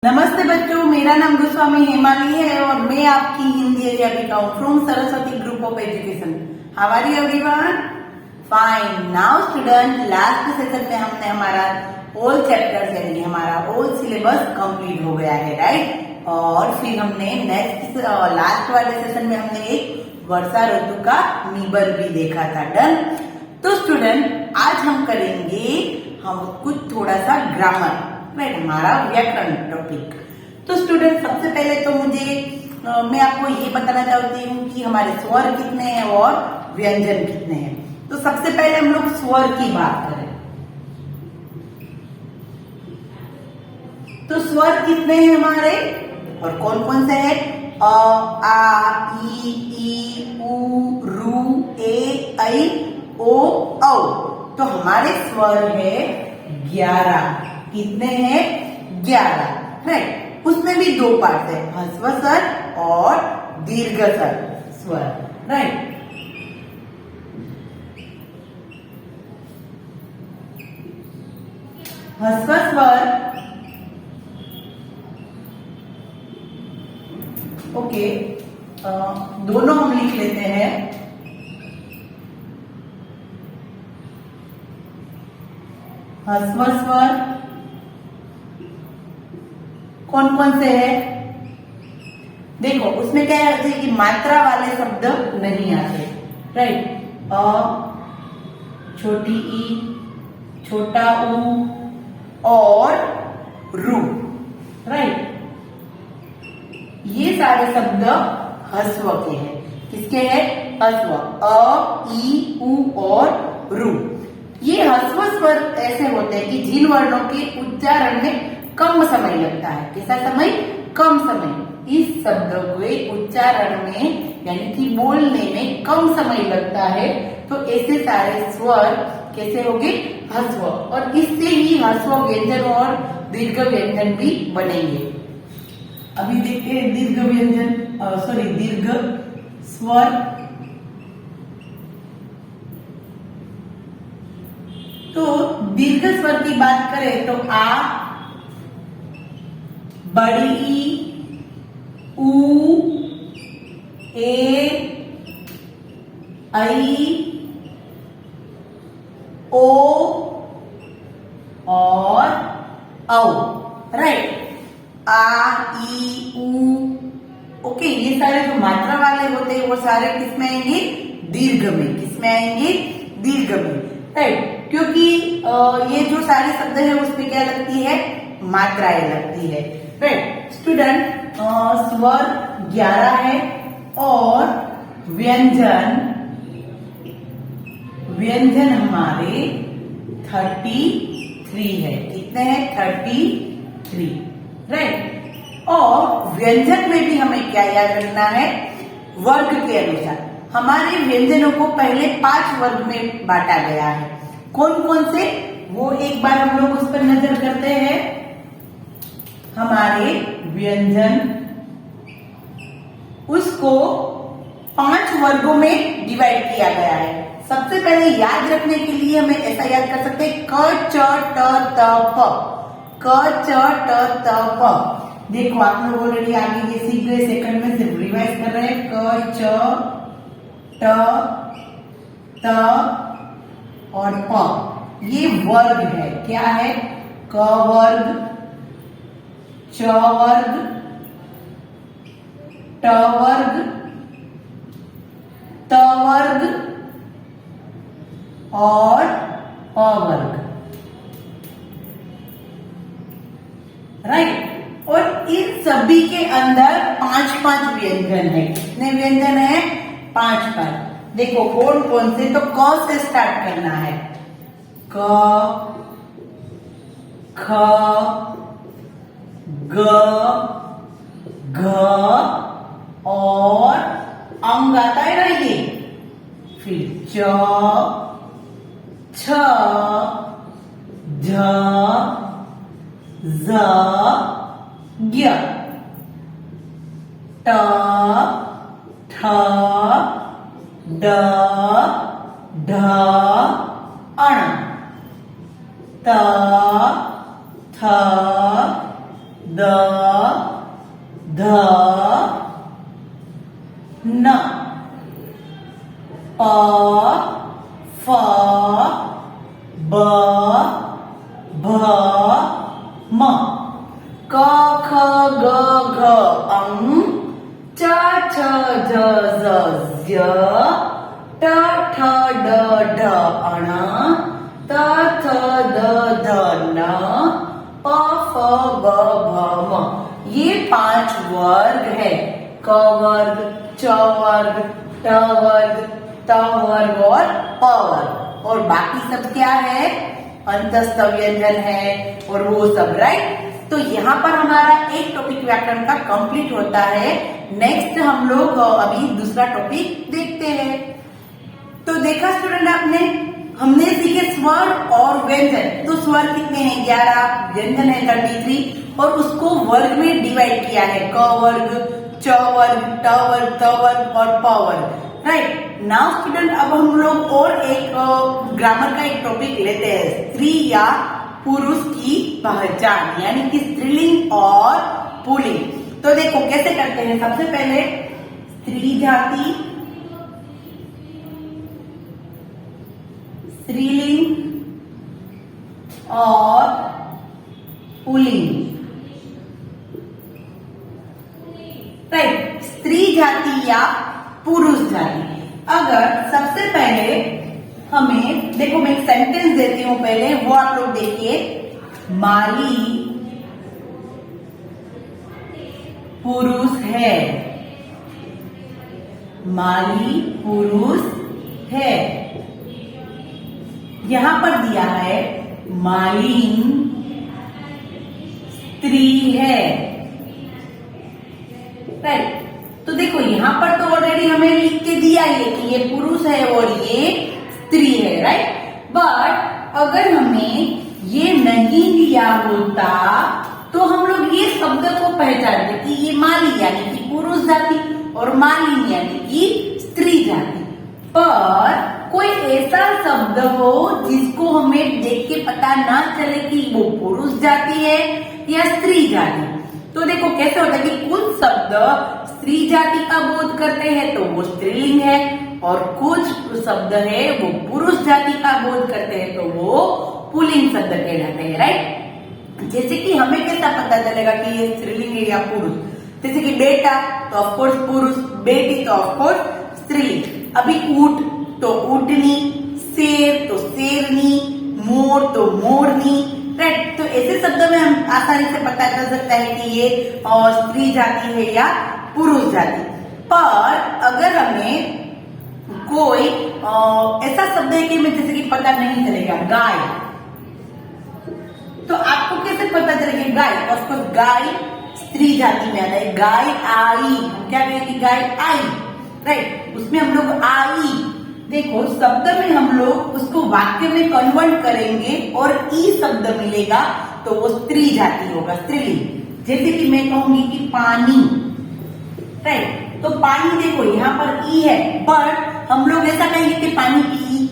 नमस्ते बच्चों, मेरा नाम गोस्वामी हेमाली है और मैं आपकी हिंदी अध्यापिका हूँ from Saraswati group of education. How are you everyone? Fine. Now student, last session में हमने हमारा ऑल चैप्टर्स यानी हमारा ऑल सिलेबस कंप्लीट हो गया है, राइट। और फिर हमने नेक्स्ट लास्ट वाले सेशन में हमने एक वर्षा ऋतु का निबंध भी देखा था। डन। तो स्टूडेंट, आज हम करेंगे कुछ थोड़ा सा ग्रामर, राइट, हमारा व्याकरण टॉपिक। तो स्टूडेंट, सबसे पहले तो मैं आपको ये बताना चाहती हूँ कि हमारे स्वर कितने हैं और व्यंजन कितने हैं। तो सबसे पहले हम लोग स्वर की बात करें तो स्वर कितने हैं हमारे और कौन कौन से हैं? अ, आ, ई, उ, रू, ए, ऐ, ओ, औ। तो हमारे स्वर है 11। कितने हैं? 11, राइट। उसमें भी दो पार्ट है, ह्रस्व स्वर और दीर्घ स्वर, राइट। ह्रस्व स्वर, ओके, दोनों हम लिख लेते हैं। ह्रस्व स्वर कौन कौन से है? देखो, उसमें क्या है कि मात्रा वाले शब्द नहीं आते, राइट। अ, छोटी ई, छोटा ऊ और रू, राइट। ये सारे शब्द ह्रस्व के हैं। किसके हैं? ह्रस्व। अ, ई, उ और रू। ये ह्रस्व स्वर ऐसे होते हैं कि जिन वर्णों के उच्चारण में कम समय लगता है। कैसा समय? कम समय। इस शब्द के उच्चारण में यानी कि बोलने में कम समय लगता है, तो ऐसे सारे स्वर कैसे होंगे? ह्रस्व। और इससे ही ह्रस्व व्यंजन और दीर्घ व्यंजन भी बनेंगे। अभी देखते हैं दीर्घ व्यंजन, दीर्घ स्वर। तो दीर्घ स्वर की बात करें तो आ, बड़ी ई, ऊ, ए, ऐ, ओ और औ, राइट। आ, ई, ऊ, ओके। ये सारे जो मात्रा वाले होते हैं वो सारे किसमें आएंगे? दीर्घ में। किसमें आएंगे? दीर्घ में, राइट। क्योंकि ये जो सारे शब्द है उसमें क्या लगती है? मात्राएं लगती है, राइट। स्टूडेंट, स्वर 11 है और व्यंजन हमारे 33 है। कितने हैं? 33, राइट। और व्यंजन में भी हमें क्या याद रखना है? वर्ग के अनुसार। हमारे व्यंजनों को पहले 5 वर्ग में बांटा गया है। कौन कौन से? वो एक बार हम लोग उस पर नजर करते हैं। हमारे व्यंजन, उसको 5 वर्गों में डिवाइड किया गया है। सबसे पहले याद रखने के लिए हमें ऐसा याद कर सकते हैं, क, च, ट, त, प। क, च, ट, त, प। देखो, आप लोग ऑलरेडी आगे ये सीख गए, सेकंड में सिर्फ रिवाइज कर रहे हैं। क, च, ट, त और प। ये वर्ग है। क्या है? क वर्ग, च वर्ग, ट वर्ग, त वर्ग और प वर्ग, राइट। और इन सभी के अंदर 5-5 व्यंजन है। कितने व्यंजन है? 5-5। देखो कौन कौन से? तो क से स्टार्ट करना है। क, ख, ग, घ और अंग आता है ना ये। फिर च, छ, झ, ज, ज्ञ, ट, ठ, ड, ढ, अण, त, थ, द, ध, न, प, फ, ब, भ, म, क, ख, ग, घ, अं, च, छ, ज, ज, ज्य, ट, ठ, ड, ढ, अण, त, थ, द, ध, न, प, फ, ब, भ, म। ये 5 वर्ग है। क वर्ग, च वर्ग, ट वर्ग, त वर्ग और प वर्ग। और बाकी सब क्या है? अंतस्थ व्यंजन है और वो सब, राइट। तो यहाँ पर हमारा एक टॉपिक व्याकरण का कंप्लीट होता है। नेक्स्ट हम लोग अभी दूसरा टॉपिक देखते हैं। तो देखा स्टूडेंट आपने, हमने सीखे स्वर और व्यंजन। तो स्वर कितने हैं? 11, व्यंजन है 33 और उसको वर्ग में डिवाइड किया है। क वर्ग, च वर्ग, ट वर्ग, त वर्ग और प वर्ग, राइट। नाउ स्टूडेंट, अब हम लोग और एक ग्रामर का एक टॉपिक लेते हैं, स्त्री या पुरुष की पहचान, यानी कि स्त्रीलिंग और पुल्लिंग। तो देखो कैसे करते हैं। सबसे पहले स्त्री जाति, स्त्रीलिंग और पुल्लिंग, राइट। स्त्री जाति या पुरुष जाति। अगर सबसे पहले हमें देखो, मैं एक सेंटेंस देती हूं पहले, वो आप लोग देखिए। माली पुरुष है, माली पुरुष है। यहां पर दिया है मालिन स्त्री है, राइट। तो देखो यहां पर तो ऑलरेडी हमें लिख के दिया है कि ये पुरुष है और ये स्त्री है, राइट। बट अगर हमें ये नहीं दिया होता तो हम लोग ये शब्द को पहचानते कि ये माली यानी कि पुरुष जाति और मालिन यानी कि स्त्री जाति। पर कोई ऐसा शब्द हो जिसको हमें देख के पता ना चले कि वो पुरुष जाति है या स्त्री जाति। तो देखो कैसे होता है कि कुछ शब्द स्त्री जाति का बोध करते हैं तो वो स्त्रीलिंग है, और कुछ शब्द है वो पुरुष जाति का बोध करते हैं तो वो पुल्लिंग शब्द कहलाते हैं, राइट। जैसे कि हमें कैसा पता चलेगा कि ये स्त्रीलिंग है या पुरुष? जैसे कि बेटा तो ऑफकोर्स पुरुष, बेटी तो ऑफकोर्स स्त्रीलिंग। अभी ऊंट तो ऊंटनी, शेर तो शेरनी, मोर तो मोरनी, राइट। तो ऐसे शब्दों में हम आसानी से पता कर सकता है कि ये स्त्री जाति है या पुरुष जाति। पर अगर हमें कोई ऐसा शब्द है कि हमें जैसे कि पता नहीं चलेगा, गाय, तो आपको कैसे पता चलेगा गाय? ऑफकोर्स गाय स्त्री जाति में आता है। गाय आई, हम क्या कहेंगे? गाय आई, राइट। उसमें हम लोग आई, देखो शब्द में हम लोग उसको वाक्य में कन्वर्ट करेंगे और ई शब्द मिलेगा तो वो स्त्री जाति होगा, स्त्रीलिंग। जैसे कि मैं कहूंगी कि पानी, राइट। तो पानी देखो यहाँ पर ई है, बट हम लोग ऐसा कहेंगे कि पानी पी,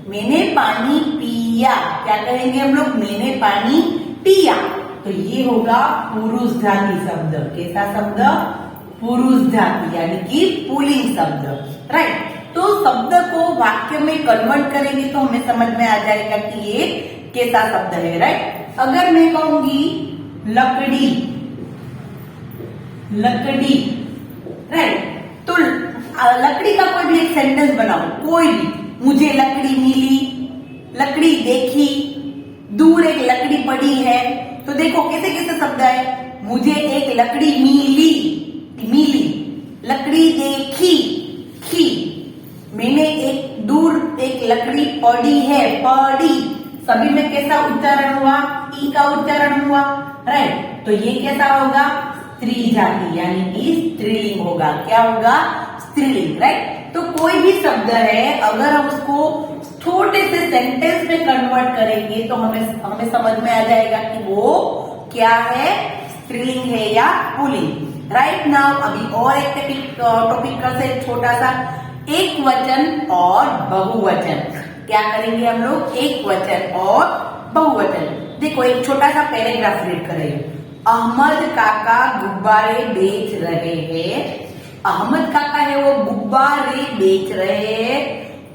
मैंने पानी पिया, क्या कहेंगे हम लोग? मैंने पानी पिया। तो ये होगा पुरुष जाति शब्द। कैसा शब्द? पुरुष जाति यानी कि पुल्लिंग शब्द, राइट। तो शब्द को वाक्य में कन्वर्ट करेंगे तो हमें समझ में आ जाएगा कि ये कैसा शब्द है, राइट। अगर मैं कहूंगी लकड़ी, लकड़ी, राइट, तो लकड़ी का कोई भी एक सेंटेंस बनाओ, कोई भी। मुझे लकड़ी मिली, लकड़ी देखी, दूर एक लकड़ी पड़ी है। तो देखो कैसे कैसे शब्द है। मुझे एक लकड़ी मिली, मिली, लकड़ी देखी, खी, मैंने एक दूर एक लकड़ी पड़ी है, पड़ी। सभी में कैसा उच्चारण हुआ? ई का उच्चारण हुआ, राइट। तो ये कैसा होगा? स्त्री जाति यानी कि स्त्रीलिंग होगा। क्या होगा? स्त्रीलिंग, राइट। तो कोई भी शब्द है अगर हम उसको छोटे से सेंटेंस में कन्वर्ट करेंगे तो हमें समझ में आ जाएगा कि वो क्या है, स्त्रीलिंग है या पुल्लिंग। राइट नाउ अभी और एक टॉपिक का से छोटा सा, एक वचन और बहुवचन। क्या करेंगे हम लोग? एक वचन और बहुवचन। देखो एक छोटा सा पैराग्राफ रीड करेंगे। अहमद काका गुब्बारे बेच रहे हैं। अहमद काका है वो गुब्बारे बेच रहे हैं।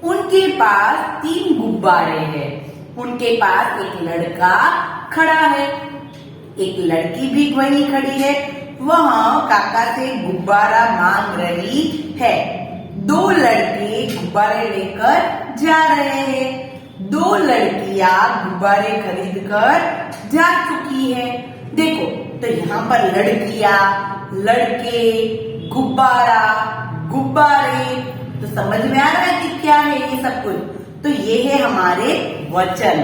उनके पास 3 गुब्बारे हैं। उनके पास एक लड़का खड़ा है, एक लड़की भी वहीं खड़ी है। वह काका से गुब्बारा मांग रही है। 2 लड़के गुब्बारे लेकर जा रहे हैं। 2 लड़कियां गुब्बारे खरीद कर जा चुकी है। देखो तो यहाँ पर लड़कियां, लड़के, गुब्बारा, गुब्बारे, तो समझ में आ रहा है कि क्या है ये सब कुछ। तो ये है हमारे वचन।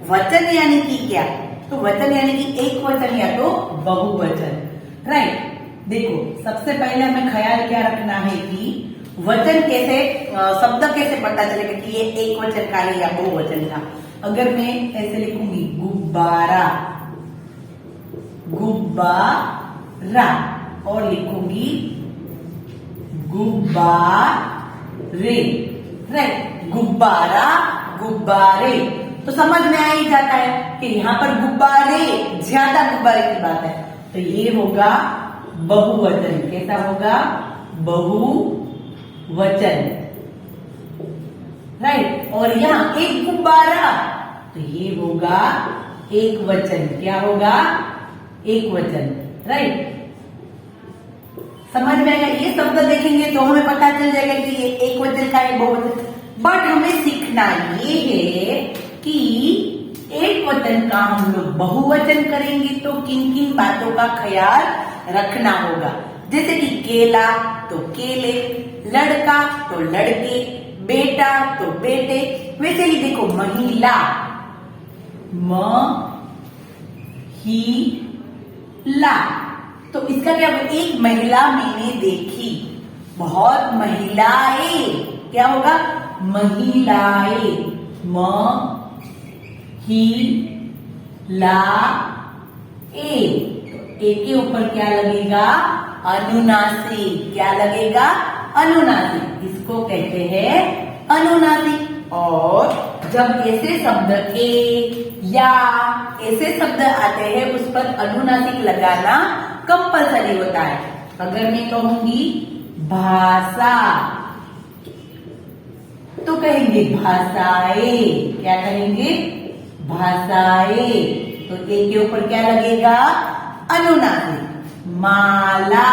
वचन यानी कि क्या? तो वचन यानी कि एक वचन या तो बहुवचन, राइट। देखो सबसे पहले हमें ख्याल क्या रखना है कि वचन कैसे, शब्द कैसे पता चलेगा कि ये एक वचन का है या बहुवचन का। अगर मैं ऐसे लिखूंगी गुब्बारा, गुब्बारा, और लिखूंगी गुब्बारे, राइट। गुब्बारा, गुब्बारे, तो समझ में आ ही जाता है कि यहाँ पर गुब्बारे, ज्यादा गुब्बारे की बात है। तो ये होगा बहुवचन। कैसा होगा? बहुवचन, राइट। और यहाँ एक गुब्बारा, तो ये होगा एक वचन। क्या होगा? एक वचन, राइट। समझ में आएगा? ये शब्द देखेंगे तो हमें पता चल जाएगा कि ये एक वचन का है, बहुवचन। बट हमें सीखना ये है कि एक वचन का हम लोग बहुवचन करेंगे तो किन किन बातों का ख्याल रखना होगा। जैसे कि केला तो केले, लड़का तो लड़के, बेटा तो बेटे। वैसे ही देखो महिला, महिला, तो इसका क्या होगा? एक महिला मैंने देखी, बहुत महिलाएं, क्या होगा? महिलाएं, महिलाएं। तो ए के ऊपर क्या लगेगा? अनुनासिक। क्या लगेगा? अनुनासिक। इसको कहते हैं अनुनासिक। और जब ऐसे शब्द ए या ऐसे शब्द आते हैं उस पर अनुनासिक लगाना कंपलसरी होता है। अगर मैं कहूंगी भाषा तो कहेंगे भाषाएं। क्या कहेंगे? भाषाएं। तो ए के ऊपर क्या लगेगा? अनुनासिक। माला,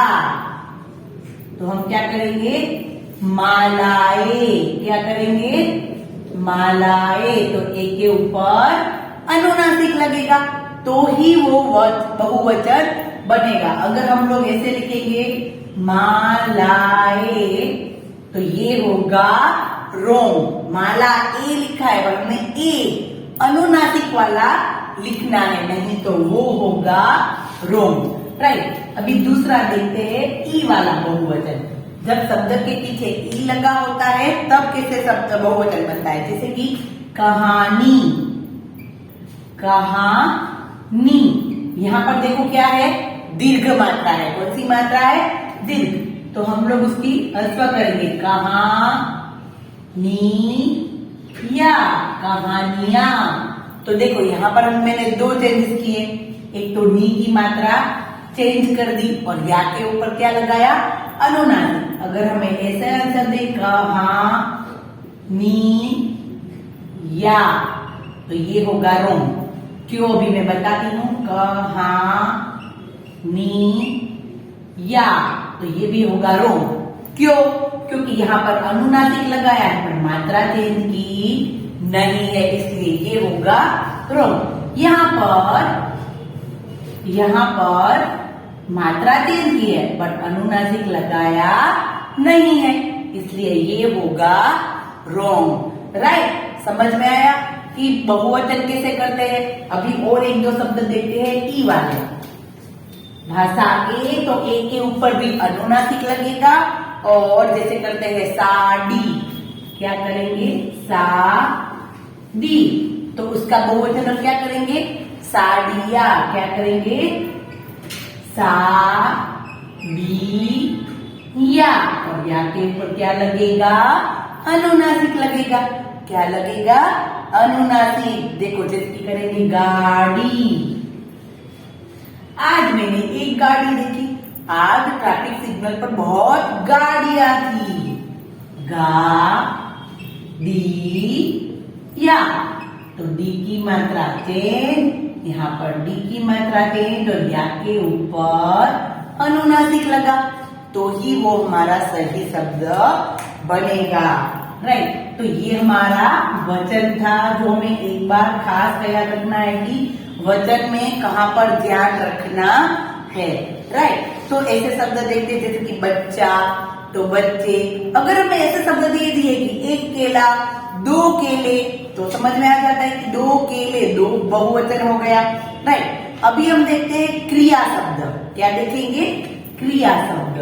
तो हम क्या करेंगे? मालाएं। क्या करेंगे? मालाएं। तो ए के ऊपर अनुनासिक लगेगा तो ही वो बहुवचन बनेगा। अगर हम लोग ऐसे लिखेंगे मालाएं तो ये होगा रोंग। माला ए लिखा है पर हमने ए अनुनासिक वाला लिखना है, नहीं तो वो होगा रोंग, राइट। अभी दूसरा देखते हैं ई वाला बहुवचन। जब शब्द के पीछे ई लगा होता है तब कैसे शब्द बहुवचन बनता है। जैसे कि कहानी, कहानी, यहाँ पर देखो क्या है? दीर्घ मात्रा है। कौन सी मात्रा है? दीर्घ। तो हम लोग उसकी ह्रस्व करेंगे, कहानिया, कहानियां। तो देखो यहाँ पर मैंने 2 चेंजेस किए। एक तो नी की मात्रा चेंज कर दी और या के ऊपर क्या लगाया? अनुनासिक। अगर हमें ऐसे आंसर दे कहानिया तो ये होगा रोंग। क्यों? अभी मैं बताती हूँ। कहानिया तो ये भी होगा रोंग। क्यों? क्योंकि यहाँ पर अनुनासिक लगाया है पर मात्रा चेंज की नहीं है, इसलिए ये होगा रोंग। यहाँ पर मात्रा चेंज की है बट अनुनासिक लगाया नहीं है, इसलिए ये होगा रोंग, राइट। समझ में आया कि बहुवचन कैसे करते हैं। अभी और 1-2 शब्द देखते हैं ई वाले। भाषा ए, तो ए के ऊपर भी अनुनासिक लगेगा। और जैसे करते हैं साड़ी, क्या करेंगे? साड़ी, तो उसका बहुवचन हम क्या करेंगे? साड़िया। क्या करेंगे? साड़िया। और या के ऊपर क्या लगेगा? अनुनासिक लगेगा। क्या लगेगा? अनुनासिक। देखो जैसे करेंगे गाड़ी, आज मैंने एक गाड़ी देखी। आज ट्रैफिक सिग्नल पर बहुत गाड़ियां थी। या तो डी की मात्रा चेंज, यहाँ पर डी की मात्रा चेंज और या के ऊपर अनुनासिक लगा तो ही वो हमारा सही शब्द बनेगा। राइट, तो ये हमारा वचन था जो हमें एक बार खास ख्याल रखना है कि वचन में कहाँ पर ध्यान रखना है। राइट, तो ऐसे शब्द देखते जैसे कि बच्चा तो बच्चे। अगर हमें ऐसे शब्द दे दिए कि एक केला, दो केले, तो समझ में आ जाता है कि दो केले, दो बहुवचन हो गया। राइट, अभी हम देखते हैं क्रिया शब्द। क्या देखेंगे? क्रिया शब्द।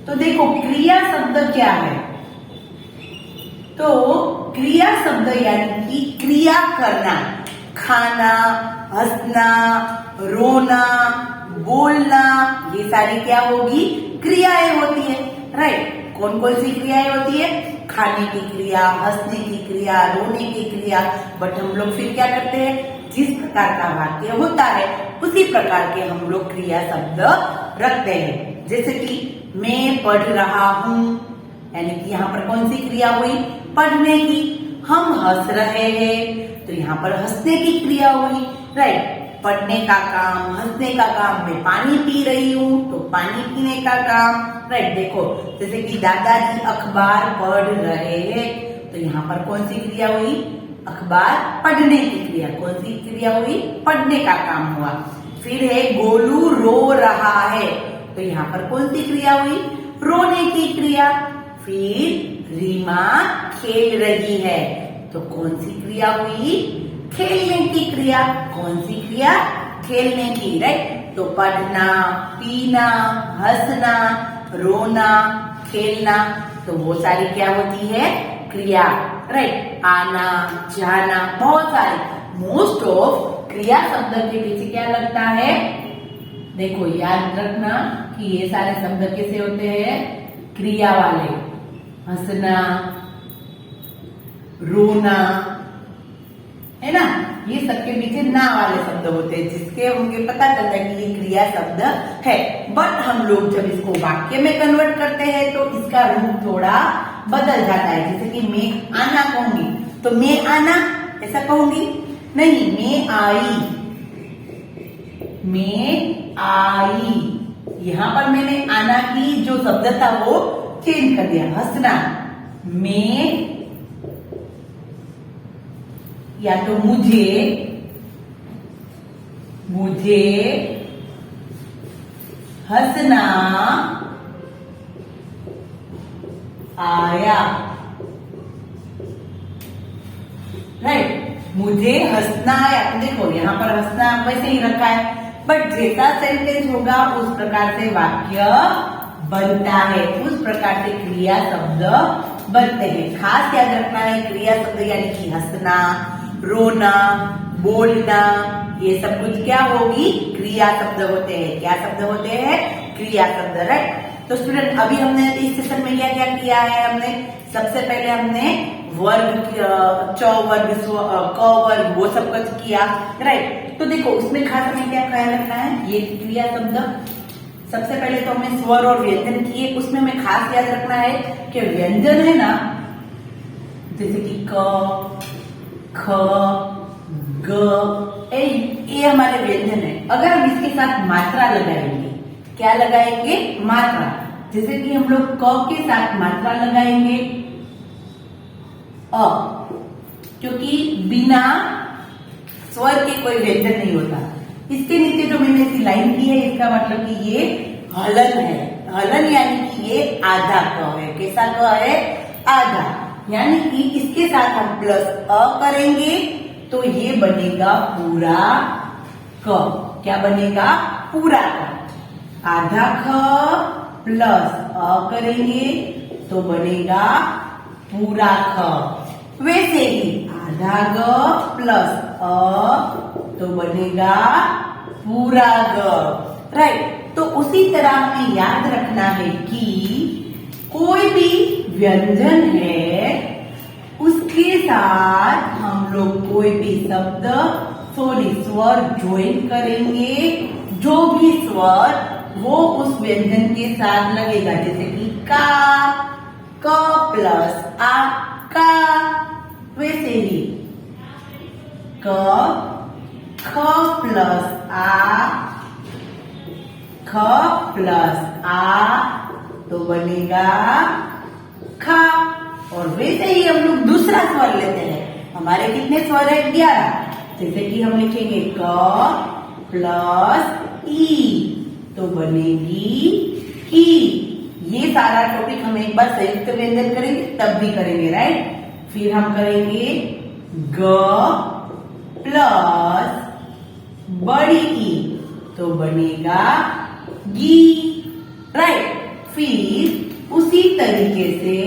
तो देखो क्रिया शब्द क्या है? तो क्रिया शब्द यानी कि क्रिया करना, खाना, हंसना, रोना, बोलना, ये सारी क्या होगी? क्रियाएं होती है। राइट, कौन कौन सी क्रियाएं होती है? खाने की क्रिया, हंसने की क्रिया, रोने की क्रिया। बट हम लोग फिर क्या करते हैं? जिस प्रकार का वाक्य होता है उसी प्रकार के हम लोग क्रिया शब्द रखते हैं। जैसे कि मैं पढ़ रहा हूँ, यानी कि यहाँ पर कौन सी क्रिया हुई? पढ़ने की। हम हंस रहे हैं तो यहाँ पर हंसने की क्रिया हुई। राइट, पढ़ने का काम, हंसने का काम। मैं पानी पी रही हूँ तो पानी पीने का काम। राइट, देखो जैसे कि दादाजी अखबार पढ़ रहे हैं तो यहाँ पर कौन सी क्रिया हुई? अखबार पढ़ने की क्रिया। कौन सी क्रिया हुई? पढ़ने का काम हुआ। फिर है गोलू रो रहा है तो यहाँ पर कौन सी क्रिया हुई? रोने की क्रिया। फिर रीमा खेल रही है तो कौन सी क्रिया हुई? खेलने की क्रिया। कौन सी क्रिया? खेलने की। राइट, तो पढ़ना, पीना, हंसना, रोना, खेलना, तो वो सारी क्या होती है? क्रिया। राइट, आना, जाना, बहुत सारी। मोस्ट ऑफ क्रिया शब्द के पीछे क्या लगता है? देखो याद रखना कि ये सारे शब्द कैसे होते हैं? क्रिया वाले। हंसना, रोना, है ना, ये सबके पीछे ना वाले शब्द होते हैं जिसके हमको पता चलता है कि ये क्रिया शब्द है। बट हम लोग जब इसको वाक्य में कन्वर्ट करते हैं तो इसका रूप थोड़ा बदल जाता है। जैसे कि मैं आना कहूंगी तो मैं आना ऐसा कहूंगी नहीं, मैं आई। मैं आई, यहाँ पर मैंने आना की जो शब्द था वो चेंज कर दिया। हंसना, मैं, या तो मुझे हंसना आया। राइट, मुझे हंसना आया। देखो यहाँ पर हंसना वैसे ही रखा है बट जैसा सेंटेंस होगा उस प्रकार से वाक्य बनता है, उस प्रकार से क्रिया शब्द बनते हैं। खास याद रखना है क्रिया शब्द यानी कि हंसना, रोना, बोलना, ये सब कुछ क्या होगी? क्रिया शब्द होते हैं। क्या शब्द होते हैं? क्रिया शब्द। राइट, तो स्टूडेंट अभी हमने इस सेशन में क्या क्या किया है? हमने सबसे पहले हमने वर्ग, च वर्ग, क वर्ग, वो सब कुछ किया। राइट, तो देखो उसमें खास हमें क्या ख्याल रखना है? ये क्रिया शब्द सबसे पहले तो हमने स्वर और व्यंजन किए। उसमें हमें खास याद रखना है कि व्यंजन है ना, जैसे कि क, ख, ग, ये हमारे व्यंजन है। अगर हम इसके साथ मात्रा लगाएंगे, क्या लगाएंगे? मात्रा। जैसे कि हम लोग क के साथ मात्रा लगाएंगे अ, क्योंकि बिना स्वर के कोई व्यंजन नहीं होता। इसके नीचे जो मैंने ऐसी लाइन की है इसका मतलब कि ये हलन है। हलन यानी कि ये आधा क है। कैसा क है? आधा। यानी कि इसके साथ हम प्लस अ करेंगे तो ये बनेगा पूरा क। क्या बनेगा? पूरा क। आधा ख प्लस अ करेंगे तो बनेगा पूरा ख। वैसे ही आधा ग प्लस अ तो बनेगा पूरा ग। राइट, तो उसी तरह हमें याद रखना है कि कोई भी व्यंजन है उसके साथ हम लोग कोई भी शब्द सॉरी स्वर ज्वाइन करेंगे, जो भी स्वर वो उस व्यंजन के साथ लगेगा, जैसे कि का, क प्लस आ का, वैसे ही क, ख प्लस आ तो बनेगा खा। और वैसे ही हम लोग दूसरा स्वर लेते हैं। हमारे कितने स्वर है? 11। जैसे कि हम लिखेंगे क प्लस ई तो बनेगी की। ये सारा टॉपिक हम एक बार संयुक्त व्यंजन करेंगे तब भी करेंगे, राइट। फिर हम करेंगे ग प्लस बड़ी ई तो बनेगा गी, राइट। फिर उसी तरीके से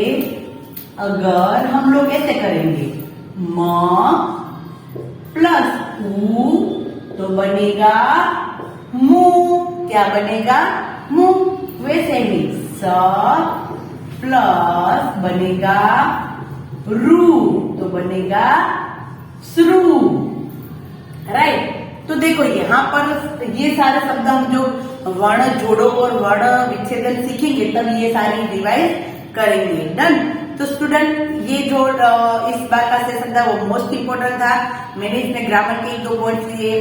अगर हम लोग ऐसे करेंगे म प्लस ऊ तो बनेगा मु, क्या बनेगा? मु। वैसे ही स प्लस बनेगा रू तो बनेगा श्रू, राइट। तो देखो यहाँ पर ये सारे शब्द हम जो वर्ण जोड़ो और वर्ण विच्छेदन सीखेंगे तब ये सारी रिवाइज करेंगे। डन। तो स्टूडेंट ये जो इस बार का सेशन था वो मोस्ट इम्पोर्टेंट था। मैंने इसमें ग्रामर के 1-2 पॉइंट्स लिए,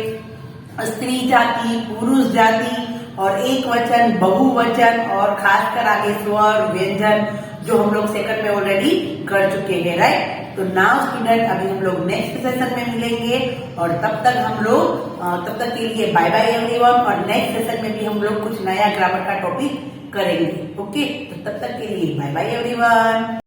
स्त्री जाति, पुरुष जाति और एक वचन, बहुवचन और खासकर आगे स्वर व्यंजन जो हम लोग सेकंड में ऑलरेडी कर चुके हैं, राइट। तो नाउ स्टूडेंट अभी हम लोग नेक्स्ट सेशन में मिलेंगे और तब तक के लिए बाय बाय एवरीवन। और नेक्स्ट सेशन में भी हम लोग कुछ नया ग्रामर का टॉपिक करेंगे। ओके, तो तब तक के लिए बाय बाय एवरीवन।